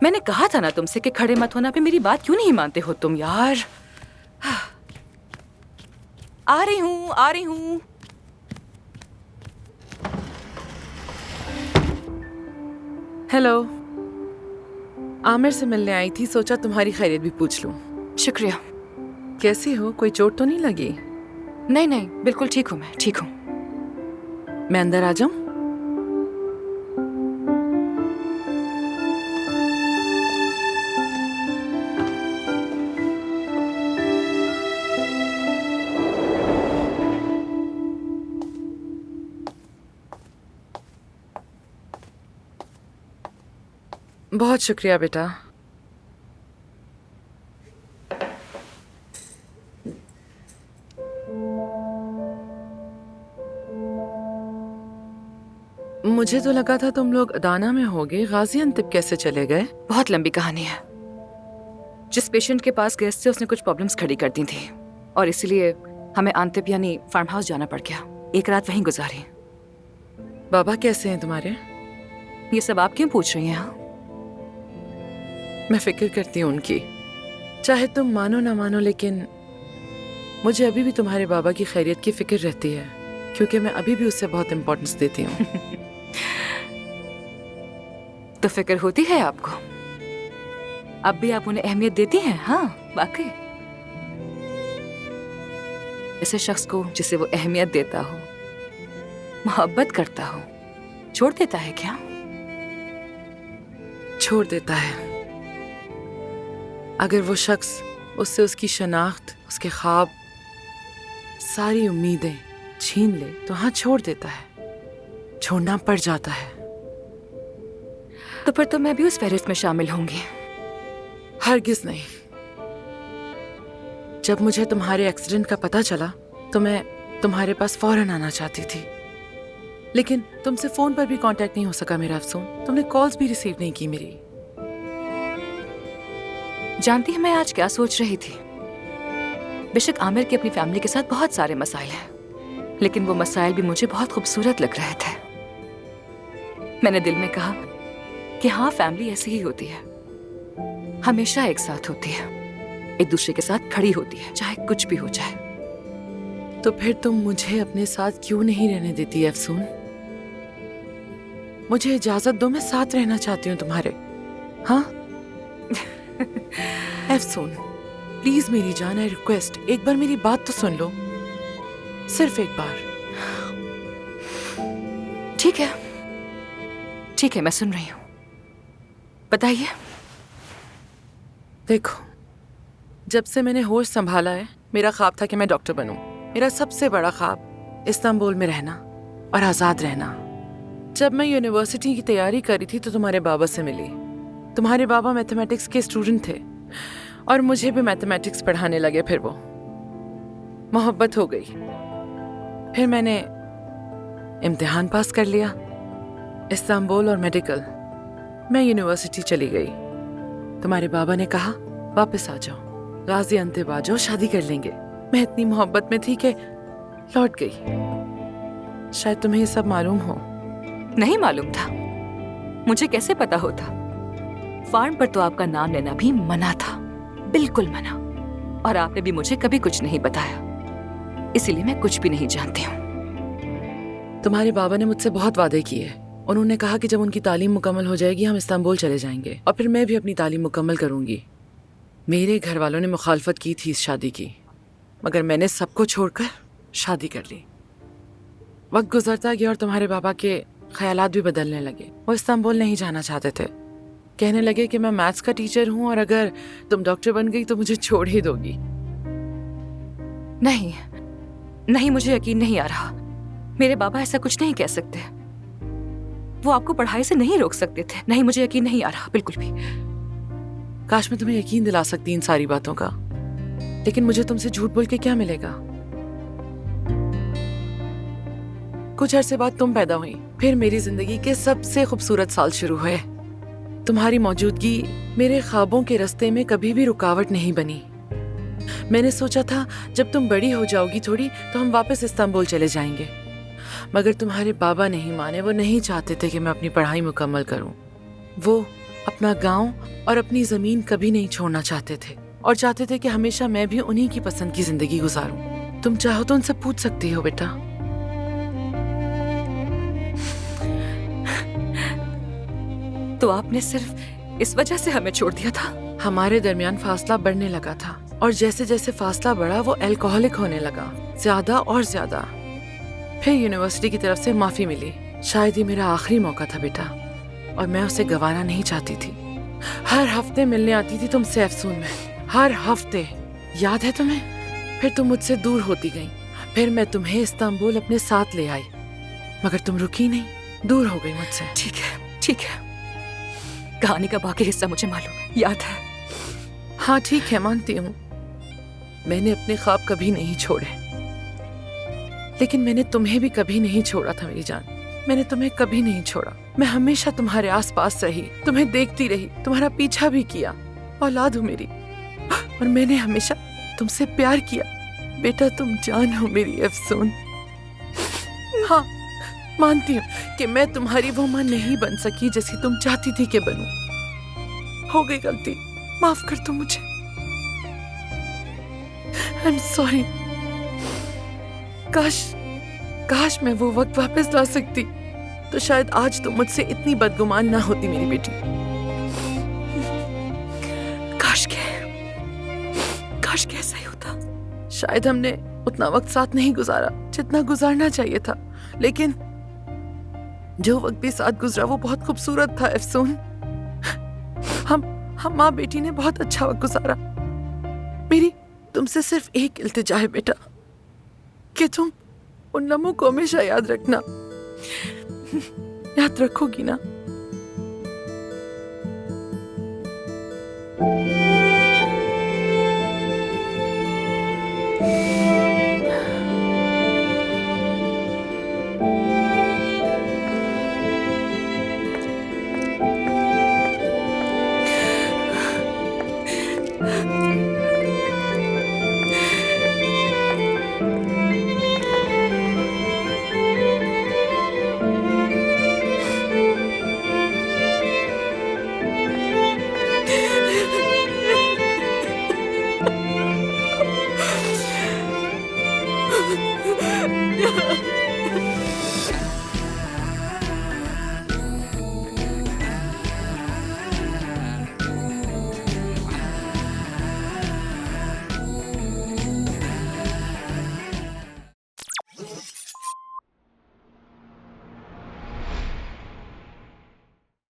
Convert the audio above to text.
मैंने कहा था ना तुमसे कि खड़े मत होना पे मेरी बात क्यों नहीं मानते हो तुम यार। आ रही हूँ। हेलो, आमिर से मिलने आई थी, सोचा तुम्हारी खैरियत भी पूछ लूं। शुक्रिया। कैसी हो, कोई चोट तो नहीं लगी? नहीं, बिल्कुल ठीक हूँ, मैं ठीक हूँ। मैं अंदर आ जाऊं? बहुत शुक्रिया बेटा। मुझे तो लगा था तुम लोग दाना में होगे, गाजियांतब कैसे चले गए? बहुत लंबी कहानी है। जिस पेशेंट के पास गए थे उसने कुछ प्रॉब्लम्स खड़ी कर दी थी और इसीलिए हमें आंतिब यानी फार्म हाउस जाना पड़ गया। एक रात वहीं गुजारी। बाबा कैसे हैं तुम्हारे? ये सब आप क्यों पूछ रही हैं? हाँ, मैं फिक्र करती हूँ उनकी, चाहे तुम मानो ना मानो, लेकिन मुझे अभी भी तुम्हारे बाबा की खैरियत की फिक्र रहती है, क्योंकि मैं अभी भी उससे बहुत इम्पोर्टेंस देती हूँ। तो फिक्र होती है आपको? अब भी आप उन्हें अहमियत देती हैं? हाँ, वाकई। ऐसे शख्स को जिसे वो अहमियत देता हो, मोहब्बत करता हो, छोड़ देता है क्या? छोड़ देता है। अगर वो शख्स उससे उसकी शनाख्त, उसके ख्वाब, सारी उम्मीदें छीन ले तो हाँ, छोड़ देता है, छोड़ना पड़ जाता है। तो फिर तो मैं भी उस फहरिस्त में शामिल होंगी। हरगिज नहीं। जब मुझे तुम्हारे एक्सीडेंट का पता चला तो मैं तुम्हारे पास फौरन आना चाहती थी, लेकिन तुमसे फोन पर भी कांटेक्ट नहीं हो सका मेरा अफसोस। तुमने कॉल्स भी रिसीव नहीं की मेरी। जानती है मैं आज क्या सोच रही थी? बेशक आमिर की अपनी फैमिली के साथ बहुत सारे मसाइल हैं, लेकिन वो मसाइल भी मुझे बहुत खूबसूरत लग रहे थे। मैंने दिल में कहा कि हाँ, फैमिली ऐसी ही होती है, हमेशा एक साथ होती है, एक दूसरे के साथ खड़ी होती है, चाहे कुछ भी हो जाए। तो फिर तुम मुझे अपने साथ क्यों नहीं रहने देती अफसून? मुझे इजाजत दो, मैं साथ रहना चाहती हूँ तुम्हारे। हाँ अफसून, प्लीज मेरी जान, आई रिक्वेस्ट, एक बार मेरी बात तो सुन लो, सिर्फ एक बार। ठीक है, मैं सुन रही हूँ, बताइए। देखो, जब से मैंने होश संभाला है, मेरा ख्वाब था कि मैं डॉक्टर बनूं। मेरा सबसे बड़ा ख्वाब इस्तांबुल में रहना और आजाद रहना। जब मैं यूनिवर्सिटी की तैयारी कर रही थी तो तुम्हारे बाबा से मिली। तुम्हारे बाबा मैथमेटिक्स के स्टूडेंट थे और मुझे भी मैथमेटिक्स पढ़ाने लगे। फिर वो मोहब्बत हो गई। फिर मैंने इम्तिहान पास कर लिया, इस्तांबुल और मेडिकल। मैं यूनिवर्सिटी चली गई। तुम्हारे बाबा ने कहा वापस आ जाओ, गाजियांतब आ जाओ, शादी कर लेंगे। मैं इतनी मोहब्बत में थी कि लौट गई। शायद तुम्हें ये सब मालूम हो। नहीं मालूम था, मुझे कैसे पता होता? फार्म पर तो आपका नाम लेना भी मना था, बिल्कुल मना, और आपने भी मुझे कभी कुछ नहीं बताया, इसीलिए मैं कुछ भी नहीं जानती हूँ। तुम्हारे बाबा ने मुझसे बहुत वादे किए। उन्होंने कहा कि जब उनकी तालीम मुकम्मल हो जाएगी हम इस्तांबुल चले जाएंगे और फिर मैं भी अपनी तालीम मुकम्मल करूंगी। मेरे घर वालों ने मुखालफत की थी इस शादी की, मगर मैंने सबको छोड़कर शादी कर ली। वक्त गुजरता गया और तुम्हारे बाबा के ख्यालात भी बदलने लगे। वो इस्तांबुल नहीं जाना चाहते थे। कहने लगे कि मैं मैथ्स का टीचर हूँ और अगर तुम डॉक्टर बन गई तो मुझे छोड़ ही दोगी। नहीं, मुझे यकीन नहीं आ रहा। मेरे बाबा ऐसा कुछ नहीं कह सकते। वो आपको पढ़ाई से नहीं रोक सकते थे। नहीं, मुझे यकीन नहीं आ रहा बिल्कुल भी। काश मैं तुम्हें यकीन दिला सकती इन सारी बातों का, लेकिन मुझे तुमसे झूठ बोल के क्या मिलेगा? कुछ अरसे बाद तुम पैदा हुई, फिर मेरी जिंदगी के सबसे खूबसूरत साल शुरू हुए। तुम्हारी मौजूदगी मेरे ख्वाबों के रास्ते में कभी भी रुकावट नहीं बनी। मैंने सोचा था जब तुम बड़ी हो जाओगी थोड़ी तो हम वापस इस्तांबुल चले जाएंगे, मगर तुम्हारे बाबा नहीं माने। वो नहीं चाहते थे कि मैं अपनी पढ़ाई मुकम्मल करूं। वो अपना गांव और अपनी जमीन कभी नहीं छोड़ना चाहते थे और चाहते थे कि हमेशा मैं भी उन्हीं की पसंद की जिंदगी गुजारूं। तुम चाहो तो उनसे पूछ सकती हो बेटा। तो आपने सिर्फ इस वजह से हमें छोड़ दिया था? हमारे दरमियान फासला बढ़ने लगा था और जैसे जैसे फासला बढ़ा वो अल्कोहलिक होने लगा, ज्यादा और ज्यादा। फिर यूनिवर्सिटी की तरफ से माफी मिली। शायद ये मेरा आखिरी मौका था बेटा और मैं उसे गंवाना नहीं चाहती थी। हर हफ्ते मिलने आती थी तुमसे अफसून में, हर हफ्ते, याद है तुम्हें? फिर तुम मुझसे दूर होती गई। फिर मैं तुम्हें इस्तांबुल अपने साथ ले आई, मगर तुम रुकी नहीं, दूर हो गई मुझसे। ठीक है, ठीक है। कहानी का बाकी हिस्सा मुझे मालूम है, याद है। हाँ ठीक है, मानती हूँ मैंने अपने ख्वाब कभी नहीं छोड़े, लेकिन मैंने तुम्हें भी कभी नहीं छोड़ा था मेरी जान। मैंने तुम्हें कभी नहीं छोड़ा। मैं हमेशा तुम्हारे आसपास रही, तुम्हें देखती रही, तुम्हारा पीछा भी किया। औलाद हो मेरी और मैंने हमेशा तुमसे प्यार किया। बेटा तुम जान हो मेरी अफसून। हाँ मानती हूँ कि मैं तुम्हारी वो माँ नहीं बन सकी जैसी तुम चाहती थी कि बनूं। हो गई गलती, माफ कर दो मुझे। I am sorry. काश मैं वो वक्त वापस ला सकती तो शायद आज तुम मुझसे इतनी बदगुमान ना होती मेरी बेटी। काश के ऐसा ही होता। शायद हमने उतना वक्त साथ नहीं गुजारा जितना गुजारना चाहिए था, लेकिन जो वक्त भी साथ गुजरा वो बहुत खूबसूरत था अफसून। हम माँ बेटी ने बहुत अच्छा वक्त गुजारा। मेरी तुमसे सिर्फ एक इल्तिजा है बेटा कि तुम उन लम्हों को हमेशा याद रखना। याद रखोगी ना?